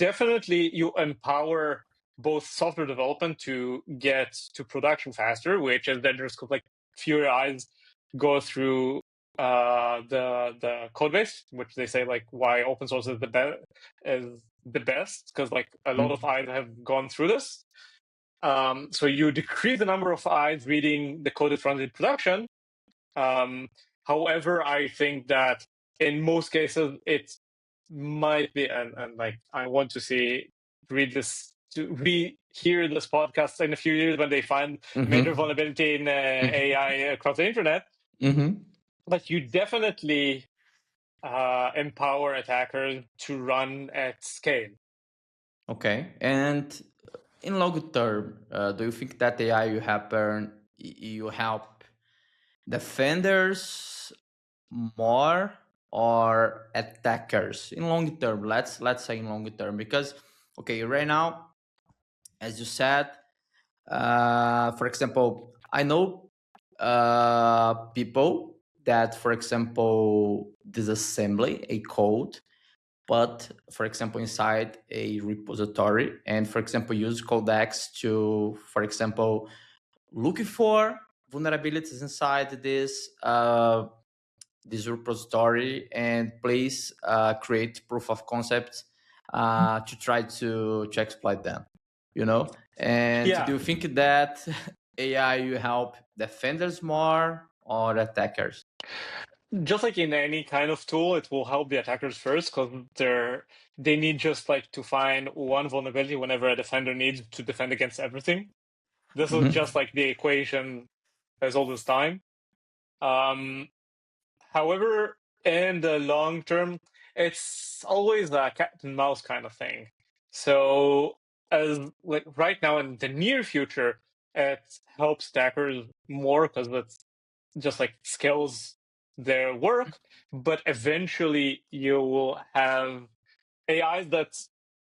empower both software development to get to production faster, which is dangerous because like fewer eyes go through the code base, which they say like why open source is the best, because like a lot of eyes have gone through this. So you decrease the number of eyes reading the code that runs in production. Um, However, I think that in most cases it might be, and like I want to hear this podcast in a few years when they find major Mm-hmm. vulnerability in AI across the internet. Mm-hmm. But you definitely empower attackers to run at scale. Okay. And in long term, do you think that AI you help defenders more or attackers in long term? Let's say in long term, because okay, right now, as you said, for example, I know people that, for example, disassembly a code, but for example inside a repository, and for example use codecs to, for example, look for vulnerabilities inside this repository, and please create proof of concept to try to exploit them, you know. And do Yeah, you think that AI will help defenders more or attackers? just like in any kind of tool, it will help the attackers first, because they need just like to find one vulnerability whenever a defender needs to defend against everything. This is just like the equation as old as time. However, in the long term, it's always a cat and mouse kind of thing. So, as like right now in the near future, it helps stackers more because it's just like scales their work. But eventually, you will have AIs that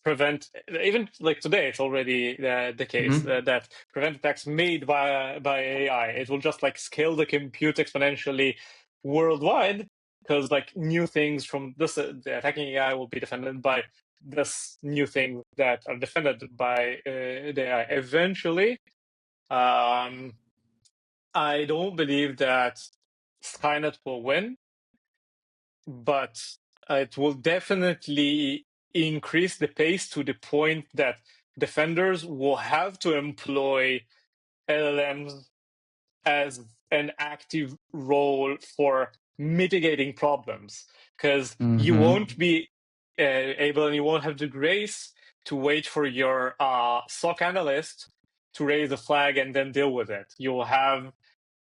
prevent, even like today it's already the case that prevent attacks made by AI. It will just like scale the compute exponentially worldwide because like new things from this the attacking AI will be defended by this new thing that are defended by the AI. Eventually, I don't believe that Skynet will win, but it will definitely increase the pace to the point that defenders will have to employ LLMs as an active role for mitigating problems, because you won't be able and you won't have the grace to wait for your SOC analyst to raise a flag and then deal with it. You'll have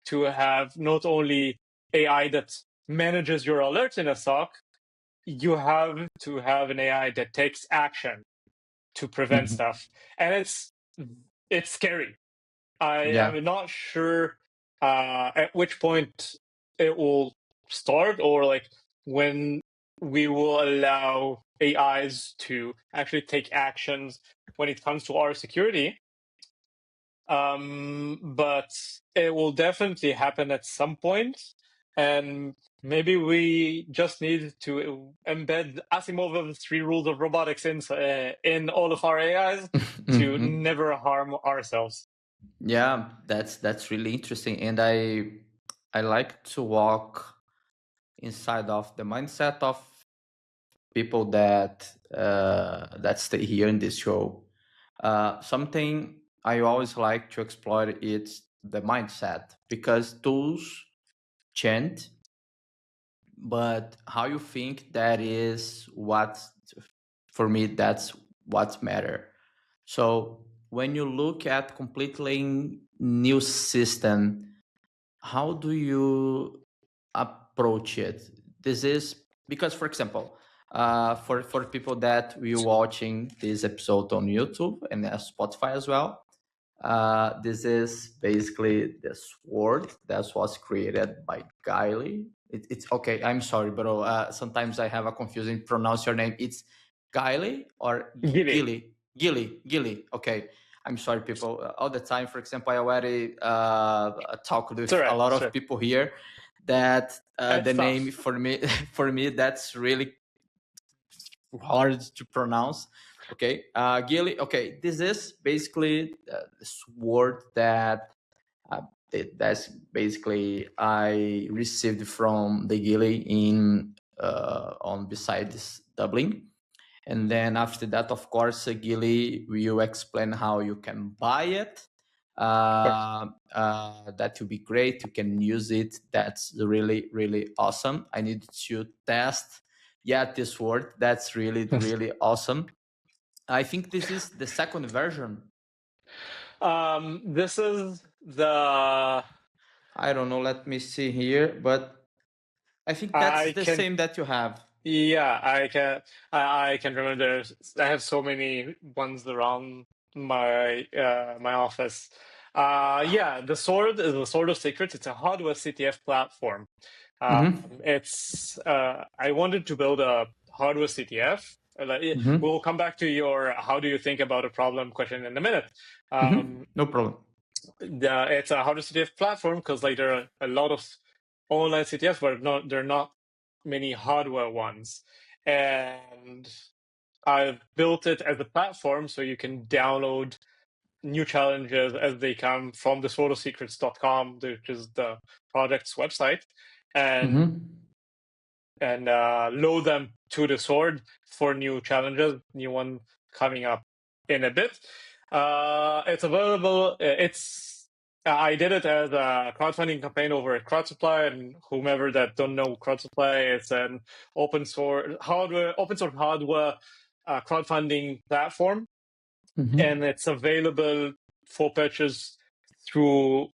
to have not only AI that manages your alerts in a SOC, you have to have an AI that takes action to prevent stuff, and it's scary. I Yeah. am not sure at which point it will start, or like when we will allow AIs to actually take actions when it comes to our security. But it will definitely happen at some point, and maybe we just need to embed Asimov's three rules of robotics in all of our AIs to never harm ourselves. Yeah, that's really interesting, and I like to walk inside of the mindset of people that stay here in this show. Something I always like to explore is the mindset, because tools change, but how you think, that is what, for me, that's what matter. So when you look at completely new system, how do you approach it? This is because, for example, for people that will watching this episode on YouTube and Spotify as well, this is basically the sword that was created by Gili. It's okay. I'm sorry, bro. Sometimes I have a confusing pronounce your name. It's Gili or Gili. Gili. Okay. I'm sorry, people. All the time, for example, I already talked It's with all a right. lot Sure. of people here that It's the name tough. for me, for me, that's really hard to pronounce. Okay, Gili. Okay, this is basically this word that that's basically I received from the Gili in on besides Dublin. And then after that, of course, Gili will explain how you can buy it. That will be great. You can use it. That's really, really awesome. I need to test yet this word. That's really, really awesome. I think this is the second version. This is the I don't know. Let me see here, but I think that's I the can same that you have. yeah I can remember. I have so many ones around my office. Yeah, the sword is the Sword of Secrets. It's a hardware CTF platform. It's I wanted to build a hardware CTF. We'll come back to your how do you think about a problem question in a minute. No problem. It's a hardware CTF platform because like there are a lot of online CTFs, but there are not many hardware ones. And I've built it as a platform so you can download new challenges as they come from the swordofsecrets.com, which is the project's website, and load them to the sword for new challenges, new one coming up in a bit. It's available. I did it as a crowdfunding campaign over at CrowdSupply, and whomever that don't know CrowdSupply, it's an open source hardware crowdfunding platform, and it's available for purchase through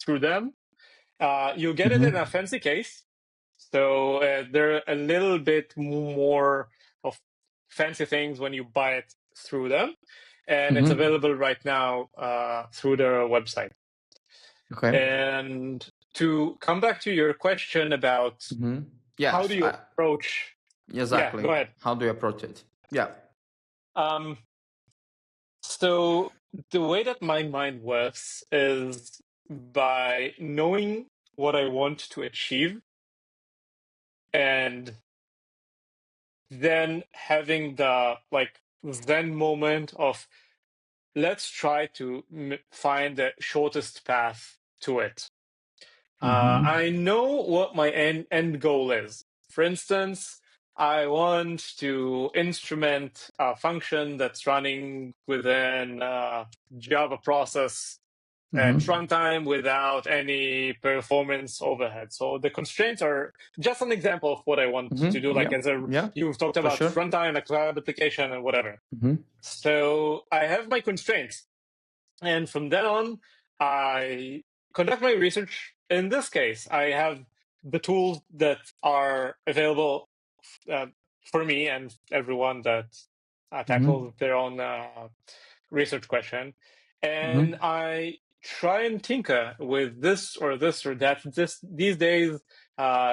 them. You get it in a fancy case, so they're a little bit more of fancy things when you buy it through them, and it's available right now through their website. Okay. And to come back to your question about how Yes, do you approach? Yeah, exactly. go ahead. How do you approach it? Yeah. So the way that my mind works is by knowing what I want to achieve and then having the Zen moment of let's try to find the shortest path to it. I know what my end goal is. For instance, I want to instrument a function that's running within a Java process at runtime without any performance overhead. So the constraints are just an example of what I want to do. Like you've talked for about sure. runtime, a cloud application, and whatever. So I have my constraints, and from then on, I conduct my research. In this case, I have the tools that are available for me and everyone that tackles their own research question, and I try and tinker with this or that. These days,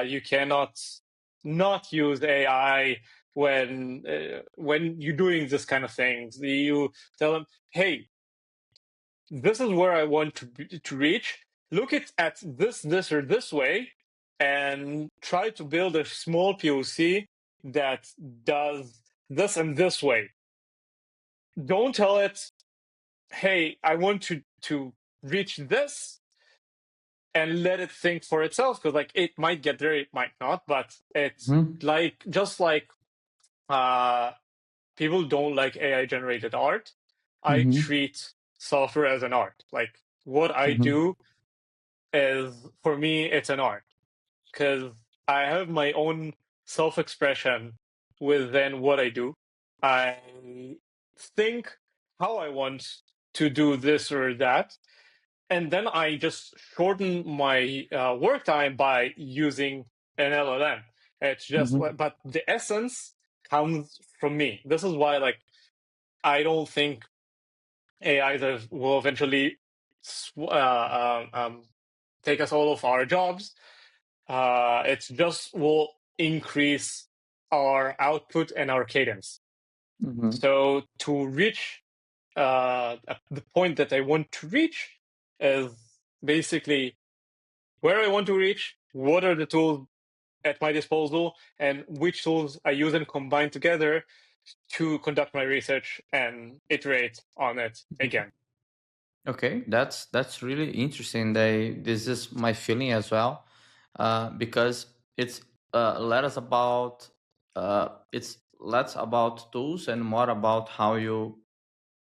you cannot not use AI when you're doing this kind of things. You tell them, "Hey, this is where I want to reach. Look at this, or this way, and try to build a small POC that does this and this way." Don't tell it, "Hey, I want to reach this," and let it think for itself, because it might get there, it might not. But it's just like people don't like AI generated art. I treat software as an art. Like what I do is, for me, it's an art, because I have my own self-expression within what I do. I think how I want to do this or that, and then I just shorten my work time by using an LLM. It's just, but the essence comes from me. This is why, I don't think AI will eventually take us all of our jobs. It just will increase our output and our cadence. So to reach the point that I want to reach is basically where I want to reach, what are the tools at my disposal, and which tools I use and combine together to conduct my research and iterate on it again. Okay, that's really interesting. This is my feeling as well, because it's less about tools and more about how you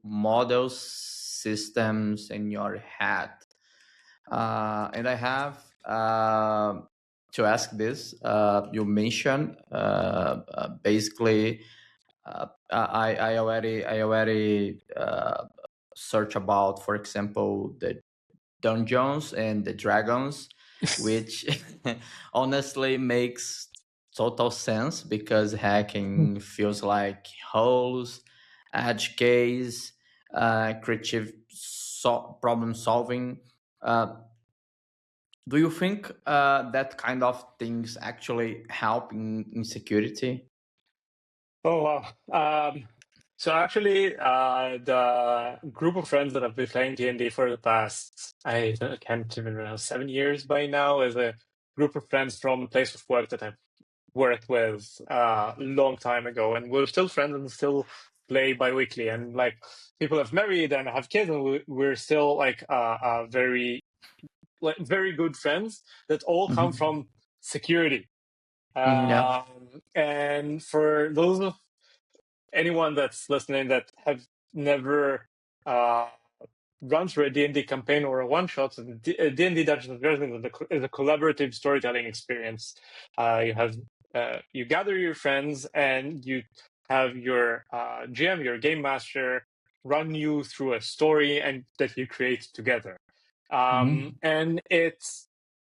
model systems in your head. And I have to ask this. You mentioned basically. I already search about, for example, the dungeons and the dragons, which honestly makes total sense because hacking feels like holes, edge case, creative problem solving. Uh, do you think that kind of things actually help in security? Oh wow! So actually, the group of friends that have been playing D&D for the past, I can't even remember, 7 years by now, is a group of friends from a place of work that I've worked with a long time ago, and we're still friends and still play bi-weekly. And people have married and have kids, and we're still very very good friends that all come from security. Yeah. And for those of anyone that's listening that have never uh, run through a D&D campaign or a one-shot, D&D Dungeons and Dragons is a collaborative storytelling experience. You gather your friends and you have your GM, your game master, run you through a story and that you create together. Mm-hmm. And it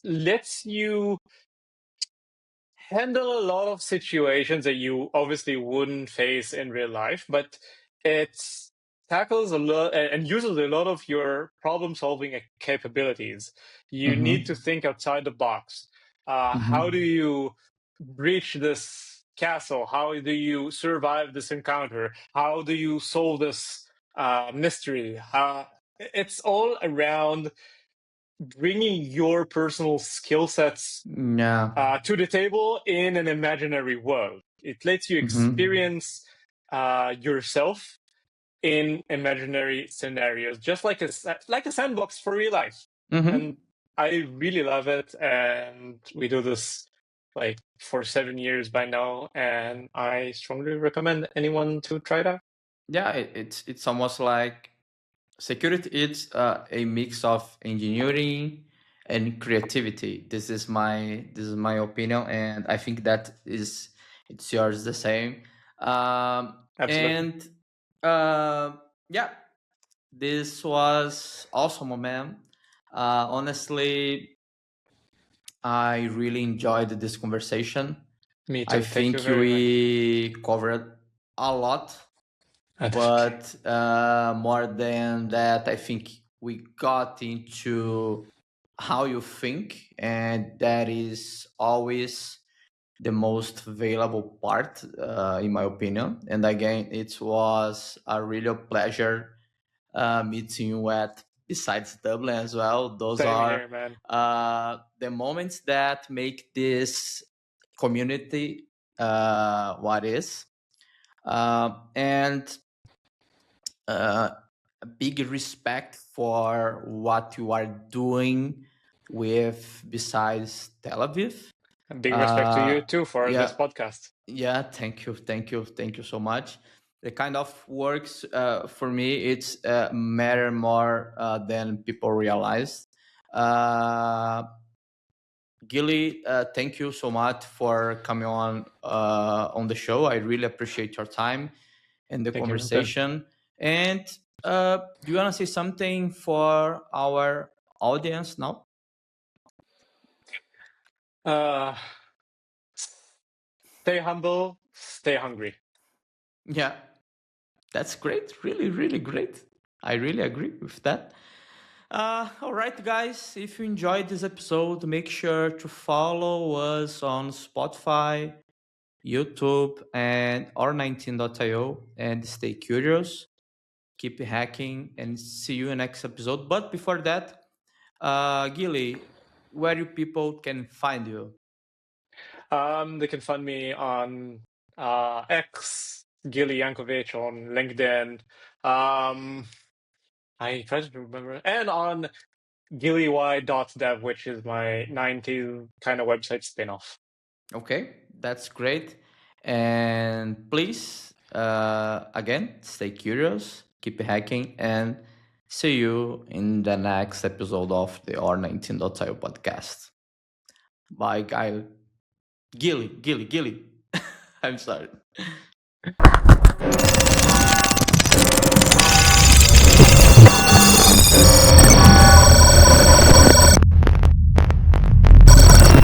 lets you handle a lot of situations that you obviously wouldn't face in real life, but it tackles a lot and uses a lot of your problem solving capabilities. You need to Mm-hmm. think outside the box. How do Mm-hmm. you breach this castle? How do you survive this encounter? How do you solve this mystery? It's all around bringing your personal skill sets Yeah. to the table in an imaginary world. It lets you Mm-hmm. experience yourself in imaginary scenarios, just like a sandbox for real life. Mm-hmm. And I really love it. And we do this like for 7 years by now, and I strongly recommend anyone to try it out. Yeah, it's almost like security. It's a mix of engineering and creativity. This is my opinion, and I think that is it's yours the same. Absolutely. And uh, yeah, this was awesome, man. Honestly, I really enjoyed this conversation. Me I too. Thank you think very much. we covered a lot, That's okay. but more than that, I think we got into how you think, and that is always the most valuable part, in my opinion. And again, it was a real pleasure meeting you at besides Dublin as well. Those Same are here, man. the moments that make this community what is. And a big respect for what you are doing with besides Tel Aviv. And big respect to you too for this Yeah, podcast. yeah, thank you so much. The kind of works for me, it's matter more than people realize. Uh, Gili, thank you so much for coming on the show. I really appreciate your time and the Thank you, Milton. conversation. And do you want to say something for our audience now? Uh, Stay humble, stay hungry. Yeah, that's great. Really, really great. I really agree with that. All right, guys. If you enjoyed this episode, make sure to follow us on Spotify, YouTube, and r19.io and stay curious. Keep hacking and see you in next episode. But before that, Gili, where you people can find you? They can find me on X, Gili Yankovitch on LinkedIn. Um, I try to remember, and on gilly.dev, which is my 90s kind of website spin-off. Okay, that's great. And please, again, stay curious, keep hacking, and see you in the next episode of the R19.io podcast. Bye, Gili. Gili. I'm sorry.